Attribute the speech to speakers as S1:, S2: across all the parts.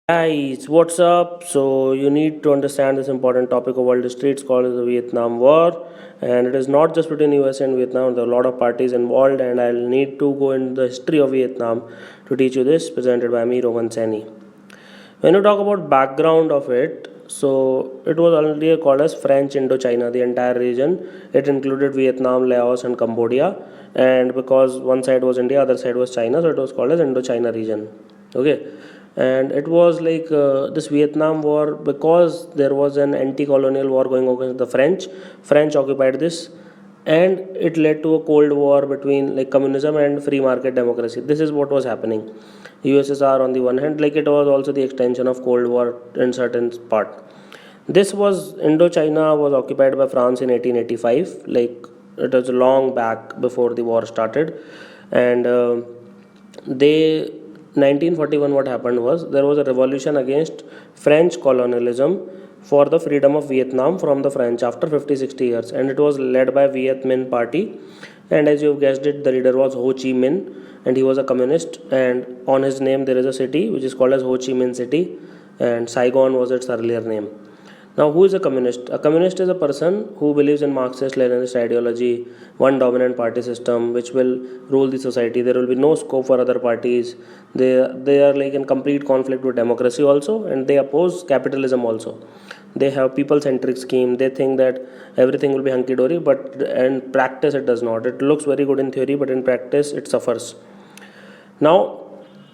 S1: Guys, what's up? So you need to understand this important topic of world history. It's called the Vietnam War, and it is not just between US and Vietnam. There are a lot of parties involved, and I'll need to go into the history of Vietnam to teach you this. Presented by me, Roman Saini. When you talk about background of it, so it was earlier called as French Indochina, the entire region. It included Vietnam, Laos, and Cambodia. And because one side was India, other side was China, so it was called as Indochina region. Okay, and it was like this Vietnam War because there was an anti-colonial war going on against the French. French occupied this, and it led to a cold war between like communism and free market democracy. This is what was happening. USSR on the one hand, like it was also the extension of Cold War in certain part. This was Indochina was occupied by France in 1885. Like it was long back before the war started, and they 1941 what happened was there was a revolution against French colonialism for the freedom of Vietnam from the French after 50-60 years, and it was led by Viet Minh party, and as you've guessed it, the leader was Ho Chi Minh, and he was a communist, and on his name there is a city which is called as Ho Chi Minh City, and Saigon was its earlier name. Now, who is a communist? A communist is a person who believes in Marxist Leninist ideology, one dominant party system which will rule the society. There will be no scope for other parties. They are like in complete conflict with democracy also, and they oppose capitalism also. They have people centric scheme. They think that everything will be hunky dory, but in practice it does not. It looks very good in theory, but in practice it suffers. Now,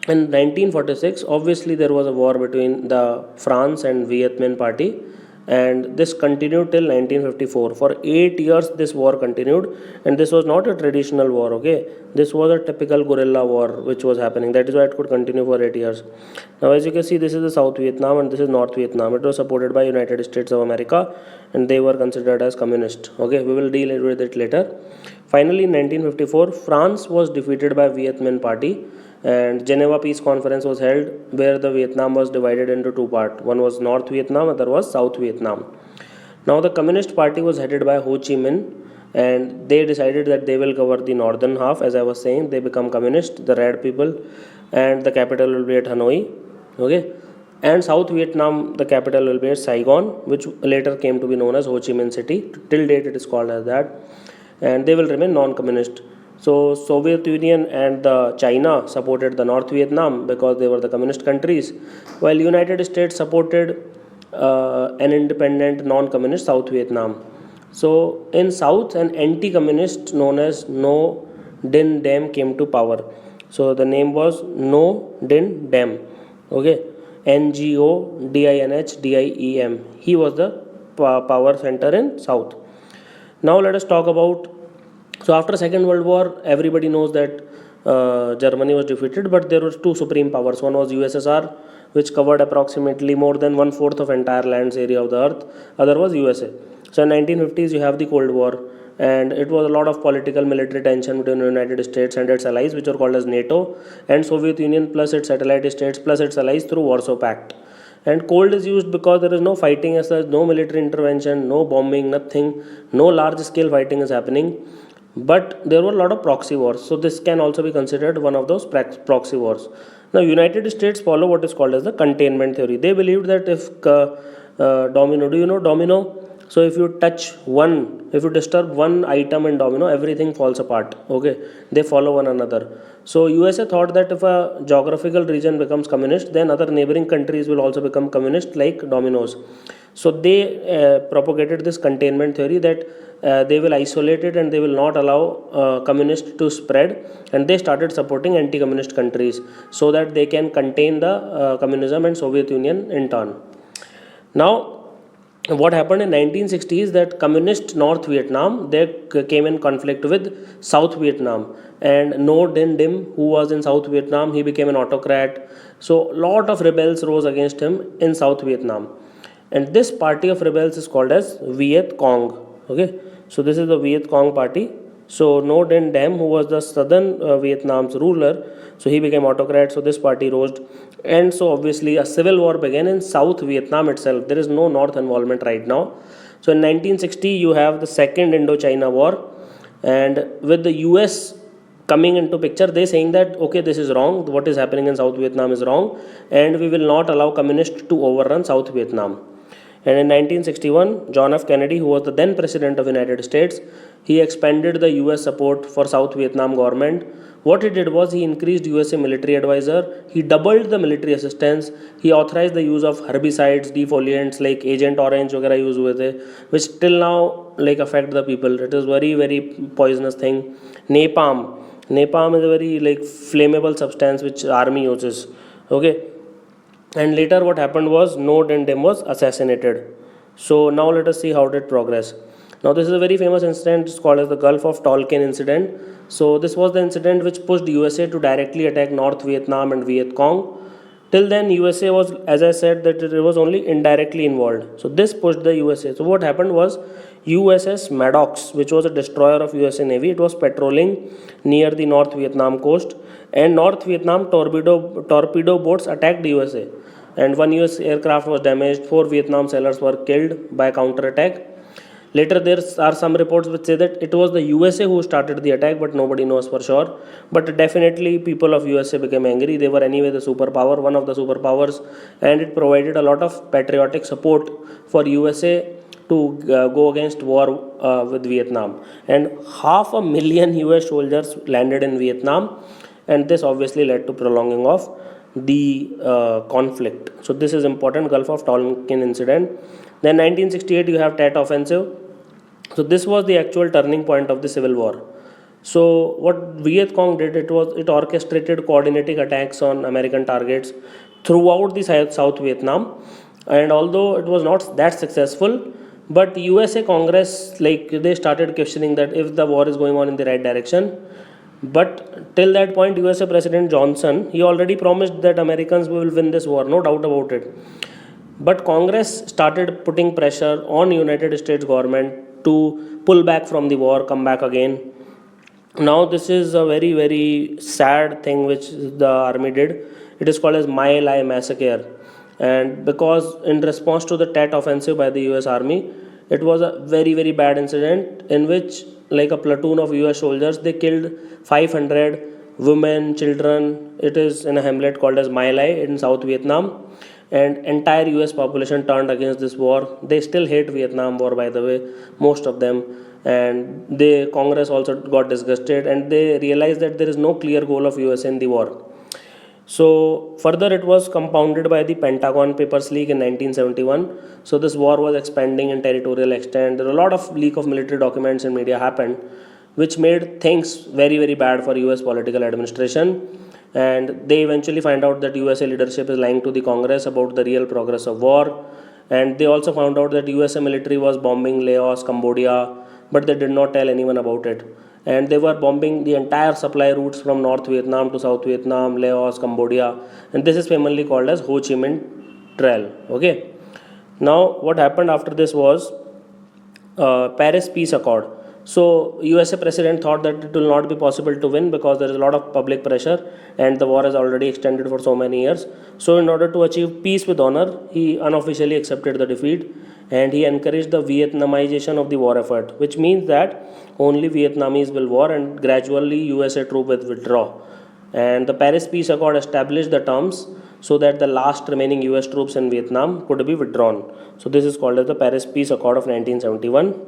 S1: in 1946, obviously there was a war between the France and Viet Minh party, and this continued till 1954. For 8 years this war continued, and this was not a traditional war. Okay, this was a typical guerrilla war which was happening. That is why it could continue for 8 years. Now, as you can see, this is the South Vietnam and this is North Vietnam. It was supported by United States of America, and they were considered as communist. Okay, we will deal with it later. Finally, in 1954, France was defeated by Viet Minh party, and Geneva Peace Conference was held where the Vietnam was divided into two parts. One was North Vietnam, other was South Vietnam. Now the Communist Party was headed by Ho Chi Minh, and they decided that they will cover the northern half. As I was saying, they become communist, the red people, and the capital will be at Hanoi. Okay, and South Vietnam, the capital will be at Saigon, which later came to be known as Ho Chi Minh City. Till date, it is called as that, and they will remain non-communist. So Soviet Union and the China supported the North Vietnam because they were the communist countries, while United States supported an independent non-communist South Vietnam. So in South, an anti-communist known as No Din Dam came to power. So the name was No Din Dam. Okay, NGODINHDIEM. He was the power center in South. Now let us talk about, so after Second World War, everybody knows that Germany was defeated, but there were two supreme powers. One was USSR, which covered approximately more than one fourth of entire lands area of the earth. Other was USA. So in 1950s, you have the Cold War, and it was a lot of political military tension between the United States and its allies, which are called as NATO, and Soviet Union plus its satellite states plus its allies through Warsaw Pact. And cold is used because there is no fighting as such, no military intervention, no bombing, nothing, no large scale fighting is happening, but there were a lot of proxy wars, so this can also be considered one of those proxy wars. Now United States follow what is called as the containment theory. They believed that if domino, do you know domino? So if you touch one, if you disturb one item in domino, everything falls apart. Okay, they follow one another. So USA thought that if a geographical region becomes communist, then other neighboring countries will also become communist like dominoes. So they propagated this containment theory that they will isolate it and they will not allow communists to spread, and they started supporting anti-communist countries so that they can contain the communism and Soviet Union in turn. Now what happened in 1960s that communist North Vietnam, they came in conflict with South Vietnam, and No Din Dim, who was in South Vietnam, he became an autocrat. So lot of rebels rose against him in South Vietnam, and this party of rebels is called as Viet Cong. Okay, so this is the Viet Cong party. So No Din Dam, who was the southern Vietnam's ruler, so he became autocrat. So this party rose, and so obviously a civil war began in South Vietnam itself. There is no North involvement right now. So in 1960, you have the Second Indochina War, and with the US coming into picture, they saying that okay, this is wrong, what is happening in South Vietnam is wrong, and we will not allow communists to overrun South Vietnam. And in 1961, John F. Kennedy, who was the then president of the United States, he expanded the US support for South Vietnam government. What he did was he increased USA military advisor, he doubled the military assistance, he authorized the use of herbicides, defoliants like Agent Orange वगैरह use हुए थे, which till now like affect the people. It is very very poisonous thing. Napalm is a very like flammable substance which army uses. Okay, and later what happened was No Dinh Diem was assassinated. So now let us see how did progress. Now this is a very famous incident, it's called as the Gulf of Tonkin incident. So this was the incident which pushed USA to directly attack North Vietnam and Viet Cong. Till then USA was, as I said, that it was only indirectly involved. So this pushed the USA. So what happened was USS Maddox, which was a destroyer of USA Navy, it was patrolling near the North Vietnam coast, and North Vietnam torpedo boats attacked USA, and one US aircraft was damaged, 4 Vietnam sailors were killed by counterattack. Later there are some reports which say that it was the USA who started the attack, but nobody knows for sure. But definitely people of USA became angry. They were anyway the superpower, one of the superpowers, and it provided a lot of patriotic support for USA to go against war with Vietnam. And 500,000 US soldiers landed in Vietnam, and this obviously led to prolonging of the conflict. So this is important, Gulf of Tonkin incident. Then 1968 you have Tet Offensive. So this was the actual turning point of the civil war. So what Viet Cong did, it orchestrated coordinating attacks on American targets throughout the South Vietnam, and although it was not that successful, but USA Congress, like, they started questioning that if the war is going on in the right direction. But till that point, USA President Johnson, he already promised that Americans will win this war, no doubt about it. But Congress started putting pressure on United States government to pull back from the war, come back again. Now this is a very very sad thing which the army did. It is called as My Lai massacre, and because in response to the Tet Offensive by the US Army, it was a very very bad incident in which like a platoon of US soldiers, they killed 500 women, children. It is in a hamlet called as My Lai in South Vietnam, and entire US population turned against this war. They still hate Vietnam war, by the way, most of them, and the Congress also got disgusted, and they realized that there is no clear goal of US in the war. So further it was compounded by the Pentagon papers leak in 1971. So this war was expanding in territorial extent. There were a lot of leak of military documents in media happened, which made things very very bad for US political administration, and they eventually find out that USA leadership is lying to the Congress about the real progress of war. And they also found out that USA military was bombing Laos, Cambodia, but they did not tell anyone about it. And they were bombing the entire supply routes from North Vietnam to South Vietnam, Laos, Cambodia, and this is famously called as Ho Chi Minh Trail. Okay. Now what happened after this was Paris Peace Accord. So USA president thought that it will not be possible to win because there is a lot of public pressure and the war has already extended for so many years. So in order to achieve peace with honor, he unofficially accepted the defeat, and he encouraged the Vietnamization of the war effort, which means that only Vietnamese will war and gradually USA troops will withdraw. And the Paris Peace Accord established the terms so that the last remaining US troops in Vietnam could be withdrawn. So this is called as the Paris Peace Accord of 1971.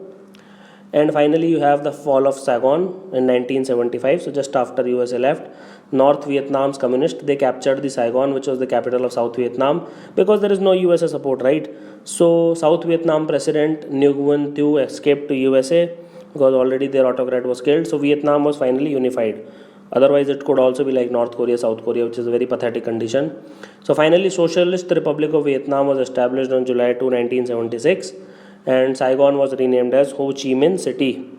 S1: And finally you have the fall of Saigon in 1975. So just after USA left, North Vietnam's communists, they captured the Saigon, which was the capital of South Vietnam, because there is no USA support, right? So South Vietnam president Nguyen Thu escaped to USA because already their autocrat was killed. So Vietnam was finally unified. Otherwise it could also be like North Korea, South Korea, which is a very pathetic condition. So finally Socialist Republic of Vietnam was established on July 2, 1976, and Saigon was renamed as Ho Chi Minh City.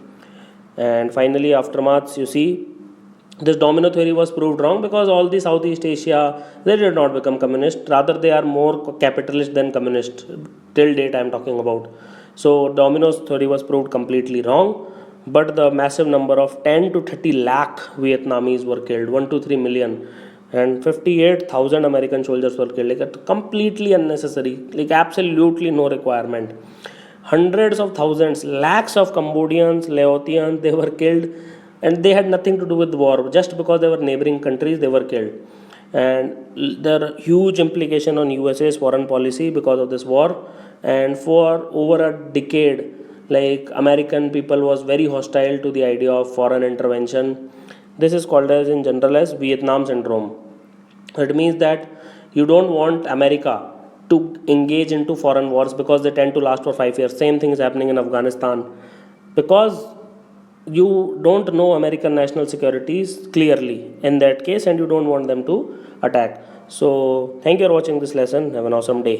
S1: And finally aftermaths, you see, this domino theory was proved wrong because all the Southeast Asia, they did not become communist, rather they are more capitalist than communist till date I am talking about. So domino theory was proved completely wrong, but the massive number of 10 to 30 lakh Vietnamese were killed, 1 to 3 million, and 58,000 American soldiers were killed, like completely unnecessary, like absolutely no requirement. Hundreds of thousands, lakhs of Cambodians, Laotians, they were killed, and they had nothing to do with the war. Just because they were neighboring countries, they were killed. And there are huge implication on USA's foreign policy because of this war. And for over a decade, like, American people was very hostile to the idea of foreign intervention. This is called as in general as Vietnam syndrome. It means that you don't want America to engage into foreign wars because they tend to last for 5 years. Same thing is happening in Afghanistan because you don't know American national securities clearly in that case, and you don't want them to attack. So thank you for watching this lesson. Have an awesome day.